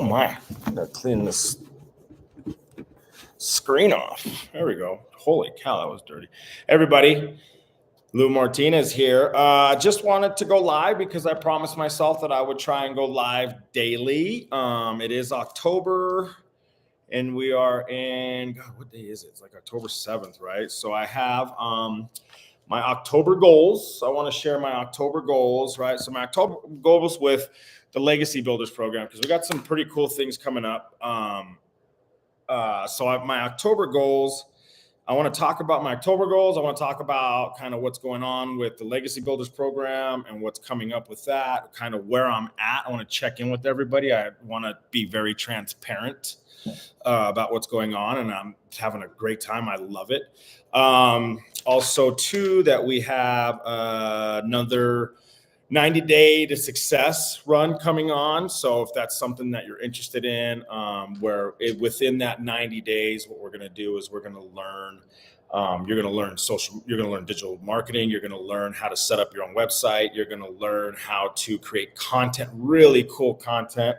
my, I gotta clean this screen off. There we go. Holy cow, that was dirty. Everybody, Lou Martinez here. Just wanted to go live because I promised myself that I would try and go live daily. It is October and we are in, God, what day is it? It's like October 7th, right? So I have my October goals. I want to share my October goals, right? So my October goals with the Legacy Builders program, because we got some pretty cool things coming up. My October goals, I want to talk about my October goals. I want to talk about kind of what's going on with the Legacy Builders program and what's coming up with that, kind of where I'm at. I want to check in with everybody. I want to be very transparent about what's going on, and I'm having a great time. I love it. Also, too, that we have another 90-day to success run coming on. So if that's something that you're interested in, within that 90 days, what we're going to do is we're going to learn. You're going to learn you're going to learn digital marketing. You're going to learn how to set up your own website. You're going to learn how to create content, really cool content,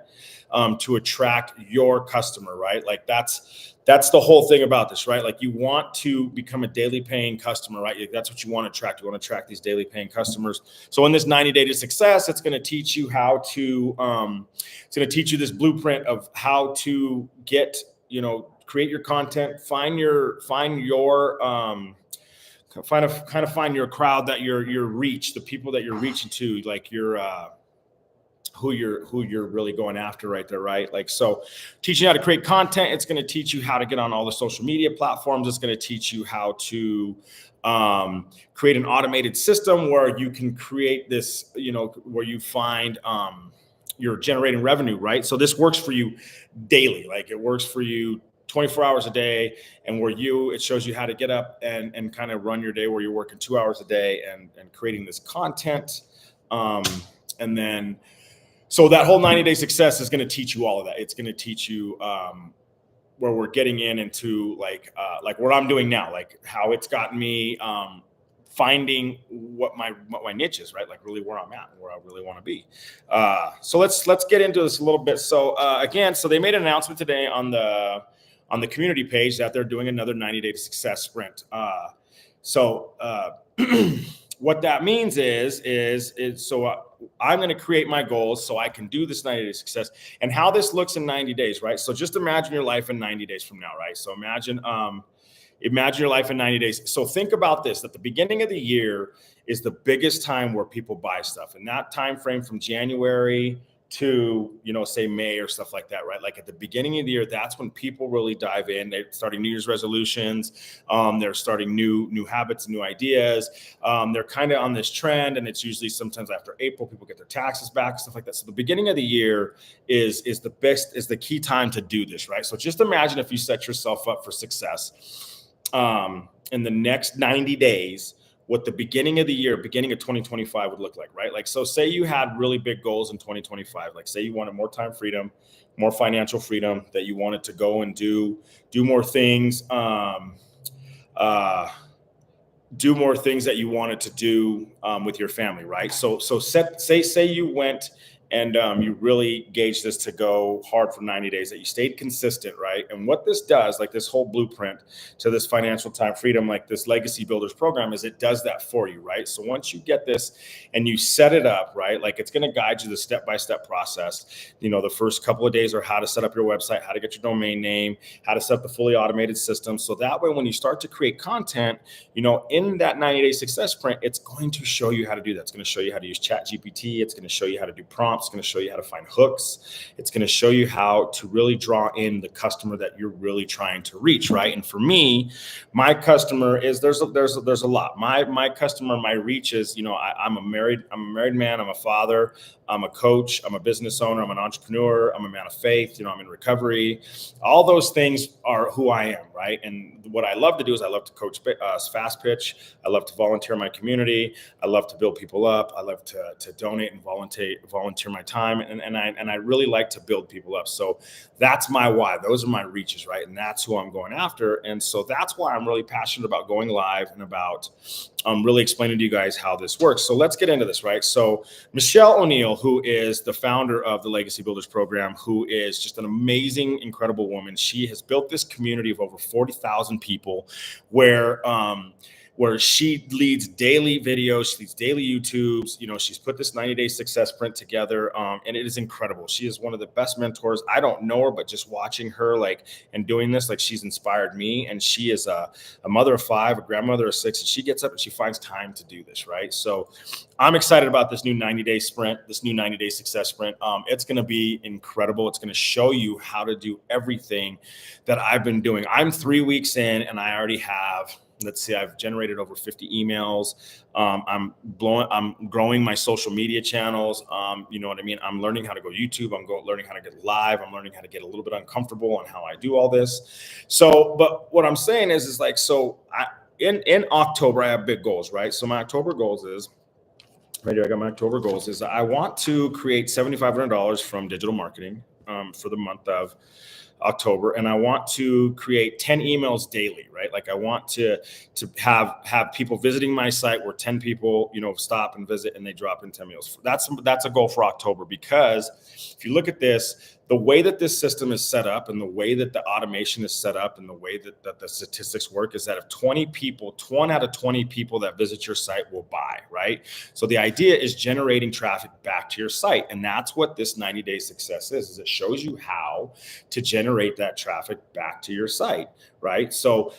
to attract your customer, right? Like that's the whole thing about this, right? Like you want to become a daily paying customer, right? That's what you want to attract. You want to attract these daily paying customers. So in this 90-day to success, it's going to teach you how to, it's going to teach you this blueprint of how to get, create your content, find your crowd that your reach, the people that you're reaching to, like who you're really going after right there, right? Like, so teaching you how to create content. It's going to teach you how to get on all the social media platforms. It's going to teach you how to create an automated system where you can create this, where you find you're generating revenue, right? So this works for you daily. Like it works for you 24 hours a day, and it shows you how to get up and kind of run your day where you're working 2 hours a day and creating this content. So that whole 90-day success is going to teach you all of that. It's going to teach you where we're getting into like what I'm doing now, like how it's gotten me finding what my niche is, right? Like really where I'm at and where I really want to be. So let's get into this a little bit. So so they made an announcement today on the community page that they're doing another 90-day to success sprint. What that means is I'm going to create my goals so I can do this 90-day success, and how this looks in 90 days, right? So just imagine your life in 90 days from now, right? So imagine your life in 90 days. So think about this, that the beginning of the year is the biggest time where people buy stuff. And that time frame from January to, say May or stuff like that, right? Like at the beginning of the year, that's when people really dive in. They're starting New Year's resolutions. They're starting new habits, new ideas. They're kind of on this trend, and it's usually sometimes after April, people get their taxes back, stuff like that. So the beginning of the year is the key time to do this, right? So just imagine if you set yourself up for success in the next 90 days, what the beginning of the year, beginning of 2025 would look like, right? Like, so say you had really big goals in 2025, like say you wanted more time freedom, more financial freedom, that you wanted to go and do more things, do more things that you wanted to do with your family, right? So say you went and you really gauged this to go hard for 90 days, that you stayed consistent, right? And what this does, like this whole blueprint to this financial time freedom, like this Legacy Builders program, is it does that for you, right? So once you get this and you set it up, right, like it's going to guide you the step-by-step process. The first couple of days are how to set up your website, how to get your domain name, how to set up the fully automated system. So that way, when you start to create content, in that 90-day success sprint, it's going to show you how to do that. It's going to show you how to use ChatGPT. It's going to show you how to do prompts. It's going to show you how to find hooks. It's going to show you how to really draw in the customer that you're really trying to reach, right? And for me, my customer is there's a lot. My customer, my reach is, I'm a married man. I'm a father. I'm a coach. I'm a business owner. I'm an entrepreneur. I'm a man of faith. I'm in recovery. All those things are who I am, right? And what I love to do is I love to coach fast pitch. I love to volunteer in my community. I love to build people up. I love to donate and volunteer my time. And I really like to build people up. So that's my why. Those are my reaches, right? And that's who I'm going after. And so that's why I'm really passionate about going live and about really explaining to you guys how this works. So let's get into this, right? So Michelle O'Neill, who is the founder of the Legacy Builders program, who is just an amazing, incredible woman. She has built this community of over 40,000 people where she leads daily videos, she leads daily YouTubes. She's put this 90-day success sprint together, and it is incredible. She is one of the best mentors. I don't know her, but just watching her and doing this, she's inspired me. And she is a mother of 5, a grandmother of 6, and she gets up and she finds time to do this, right? So I'm excited about this new 90-day sprint, this new 90-day success sprint. It's going to be incredible. It's going to show you how to do everything that I've been doing. I'm 3 weeks in, and I already have, let's see, I've generated over 50 emails. I'm growing my social media channels. You know what I mean? I'm learning how to go YouTube. I'm learning how to get live. I'm learning how to get a little bit uncomfortable on how I do all this. So, but what I'm saying is in October, I have big goals, right? So my October goals is, right here, I got my October goals, is I want to create $7,500 from digital marketing for the month of October, and I want to create 10 emails daily, right? I want to have people visiting my site where 10 people, stop and visit and they drop in 10 emails. That's a goal for October, because if you look at this, the way that this system is set up and the way that the automation is set up and the way that the statistics work is that if 1 out of 20 people that visit your site will buy, right? So the idea is generating traffic back to your site. And that's what this 90-day success is it shows you how to generate that traffic back to your site, right? So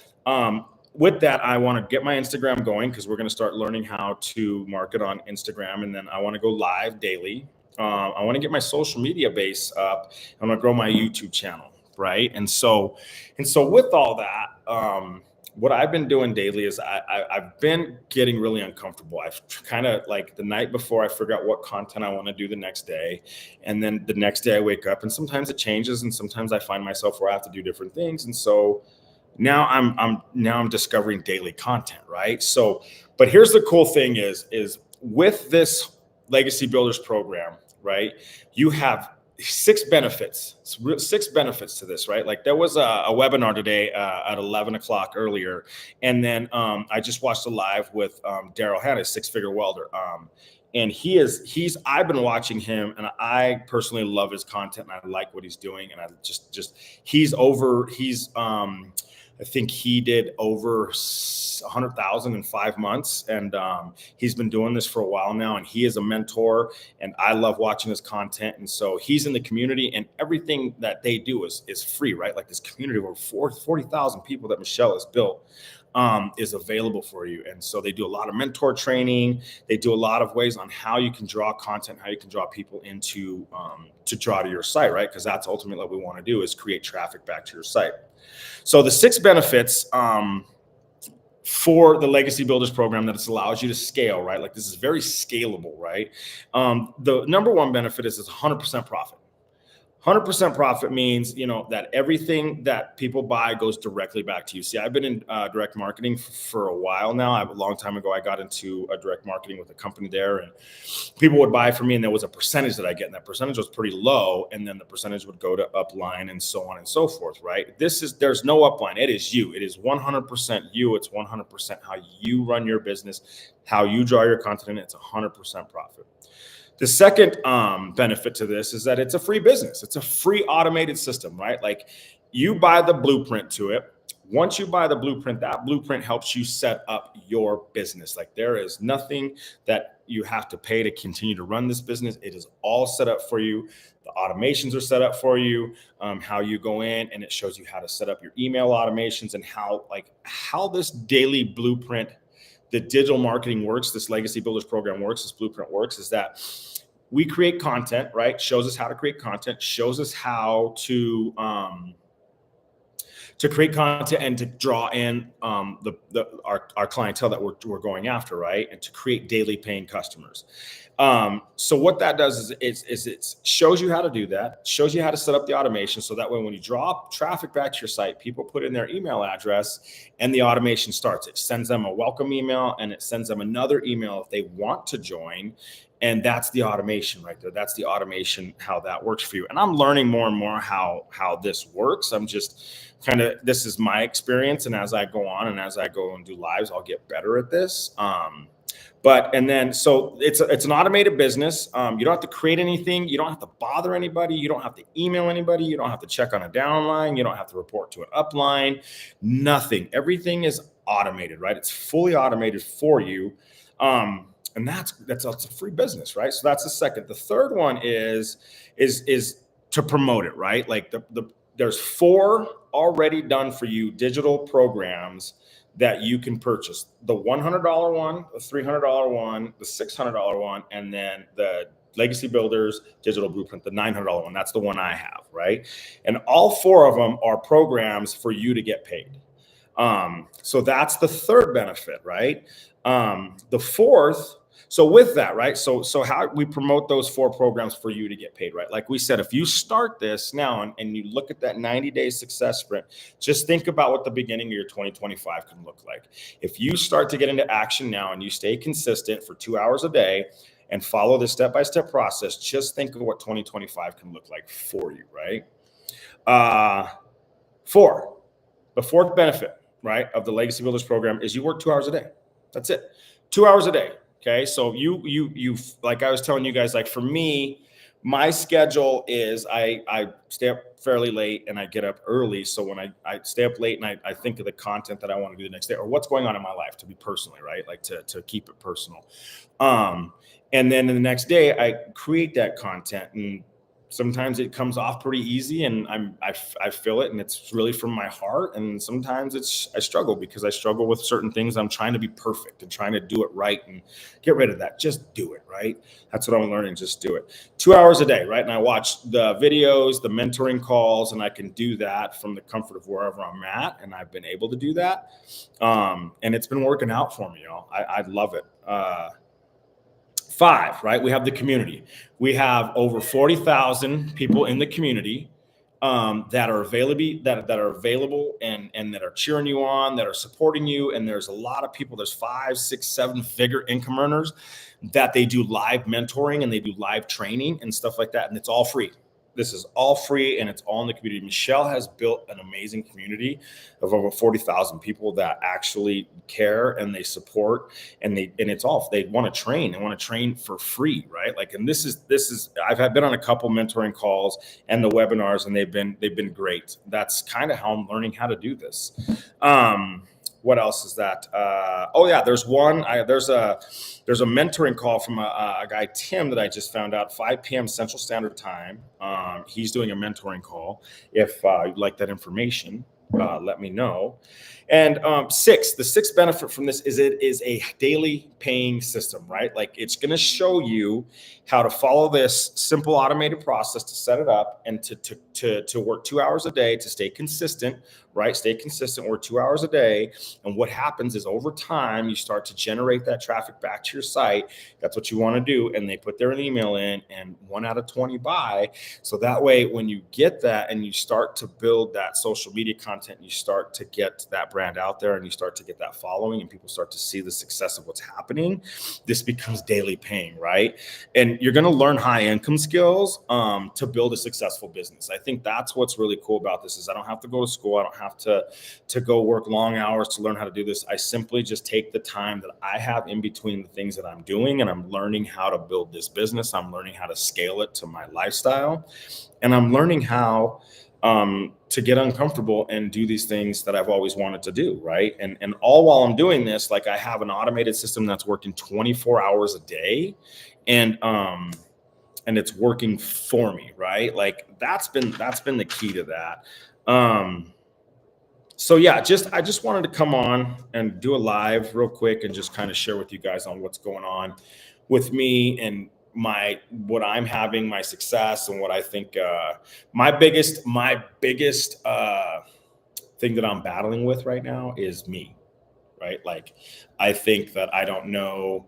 with that, I want to get my Instagram going, because we're going to start learning how to market on Instagram. And then I want to go live daily. I want to get my social media base up. I want to grow my YouTube channel, right? And so with all that, what I've been doing daily is I've been getting really uncomfortable. I've kind of the night before, I figure out what content I want to do the next day. And then the next day I wake up, and sometimes it changes, and sometimes I find myself where I have to do different things. And so now I'm discovering daily content, right? So, but here's the cool thing is with this Legacy Builders program, right? You have 6 benefits to this, right? There was a webinar today at 11 o'clock earlier. And then I just watched a live with Daryl Hanna, 6-figure welder. And I've been watching him, and I personally love his content, and I like what he's doing. And I I think he did over 100,000 in 5 months. And he's been doing this for a while now, and he is a mentor, and I love watching his content. And so he's in the community, and everything that they do is free, right? This community of over 40,000 people that Michelle has built is available for you. And so they do a lot of mentor training. They do a lot of ways on how you can draw content, how you can draw people into to draw to your site, right? Because that's ultimately what we want to do, is create traffic back to your site. So the 6 benefits for the Legacy Builders program that it allows you to scale, right? This is very scalable, right? The number 1 benefit is it's 100% profit. 100% profit means, that everything that people buy goes directly back to you. See, I've been in direct marketing for a while now. A long time ago, I got into direct marketing with a company there, and people would buy from me, and there was a percentage that I get, and that percentage was pretty low. And then the percentage would go to upline and so on and so forth, right? There's no upline. It is you. It is 100% you. It's 100% how you run your business, how you draw your content, and it's 100% profit. The second benefit to this is that it's a free business. It's a free automated system, right? You buy the blueprint to it. Once you buy the blueprint, that blueprint helps you set up your business. There is nothing that you have to pay to continue to run this business. It is all set up for you. The automations are set up for you, how you go in, and it shows you how to set up your email automations, and how this daily blueprint, the digital marketing works, this Legacy Builders program works, this blueprint works, is that we create content, right? Shows us how to create content, shows us how to create content and to draw in our clientele that we're going after, right? And to create daily paying customers. So what that does is it shows you how to do that, shows you how to set up the automation, so that way when you draw traffic back to your site, people put in their email address and the automation starts. It sends them a welcome email, and it sends them another email if they want to join. And that's the automation right there. That's the automation, how that works for you. And I'm learning more and more how this works. I'm just this is my experience. And as I go on and as I go and do lives, I'll get better at this. So it's an automated business. You don't have to create anything. You don't have to bother anybody. You don't have to email anybody. You don't have to check on a downline. You don't have to report to an upline. Nothing. Everything is automated, right? It's fully automated for you. And that's a free business, right? So that's the second. The third one is to promote it, right? Like there's 4 already done for you digital programs that you can purchase: the $100 one, the $300 one, the $600 one, and then the Legacy Builders Digital Blueprint, the $900 one. That's the one I have, right? And all 4 of them are programs for you to get paid. So that's the third benefit, right? The fourth, so with that, right? So how we promote those 4 programs for you to get paid, right? Like we said, if you start this now and you look at that 90-day success sprint, just think about what the beginning of your 2025 can look like. If you start to get into action now and you stay consistent for 2 hours a day and follow the step-by-step process, just think of what 2025 can look like for you, right? 4, the fourth benefit, right, of the Legacy Builders program is you work 2 hours a day. That's it. 2 hours a day. Okay. So you like I was telling you guys, like for me, my schedule is I stay up fairly late and I get up early. So when I stay up late and I think of the content that I want to do the next day or what's going on in my life to be personally, right? Like to keep it personal. And then the next day I create that content, and sometimes it comes off pretty easy and I feel it and it's really from my heart. And sometimes I struggle because I struggle with certain things. I'm trying to be perfect and trying to do it right and get rid of that. Just do it, right? That's what I'm learning. Just do it. 2 hours a day, right? And I watch the videos, the mentoring calls, and I can do that from the comfort of wherever I'm at. And I've been able to do that. And it's been working out for me, y'all. I love it. 5, right? We have the community. We have over 40,000 people in the community that are available and that are cheering you on, that are supporting you. And there's a lot of people. There's 5, 6, 7-figure income earners that they do live mentoring and they do live training and stuff like that. And it's all free. This is all free and it's all in the community. Michelle has built an amazing community of over 40,000 people that actually care and they support and it's all, they want to train. They want to train for free, right? Like, and this is, I've been on a couple mentoring calls and the webinars and they've been great. That's kind of how I'm learning how to do this. What else is that? There's a mentoring call from a guy, Tim, that I just found out, 5 p.m. Central Standard Time. He's doing a mentoring call. If you'd like that information, let me know. And the sixth benefit from this is it is a daily paying system, right? Like it's going to show you how to follow this simple automated process to set it up and to work 2 hours a day, to stay consistent, right? Stay consistent, work 2 hours a day. And what happens is over time, you start to generate that traffic back to your site. That's what you want to do. And they put their email in and 1 out of 20 buy. So that way, when you get that and you start to build that social media content, you start to get that brand out there and you start to get that following and people start to see the success of what's happening, this becomes daily paying, right? And you're going to learn high income skills to build a successful business. I think that's what's really cool about this is I don't have to go to school. I don't have to go work long hours to learn how to do this. I simply just take the time that I have in between the things that I'm doing and I'm learning how to build this business. I'm learning how to scale it to my lifestyle and I'm learning how to get uncomfortable and do these things that I've always wanted to do, right? And all while I'm doing this, like I have an automated system that's working 24 hours a day and it's working for me, right? Like that's been the key to that. So yeah, I just wanted to come on and do a live real quick and just kind of share with you guys on what's going on with me and what I'm having, my success, and what I think my biggest thing that I'm battling with right now is me, right? Like I think that I don't know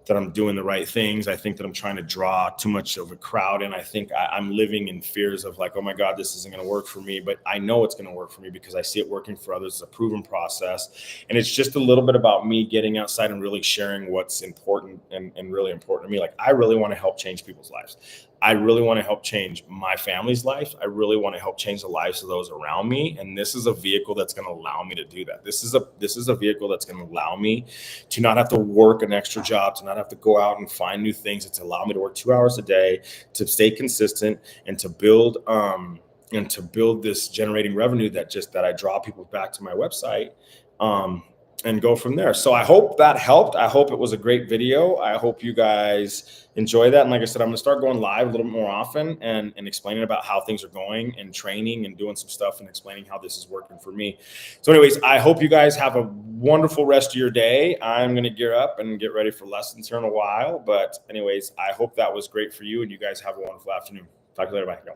that I'm doing the right things. I think that I'm trying to draw too much of a crowd in. I think I'm living in fears of like, oh my God, this isn't going to work for me. But I know it's going to work for me because I see it working for others. It's a proven process. And it's just a little bit about me getting outside and really sharing what's important and really important to me. Like I really want to help change people's lives. I really want to help change my family's life. I really want to help change the lives of those around me. And this is a vehicle that's going to allow me to do that. This is a vehicle that's going to allow me to not have to work an extra job, to not have to go out and find new things. It's allow me to work 2 hours a day, to stay consistent, and to build this generating revenue that I draw people back to my website. And go from there. So I hope that helped. I hope it was a great video. I hope you guys enjoy that. And like I said, I'm gonna start going live a little more often and explaining about how things are going and training and doing some stuff and explaining how this is working for me. So anyways, I hope you guys have a wonderful rest of your day. I'm gonna gear up and get ready for lessons here in a while. But anyways, I hope that was great for you, and you guys have a wonderful afternoon. Talk to you later. Bye.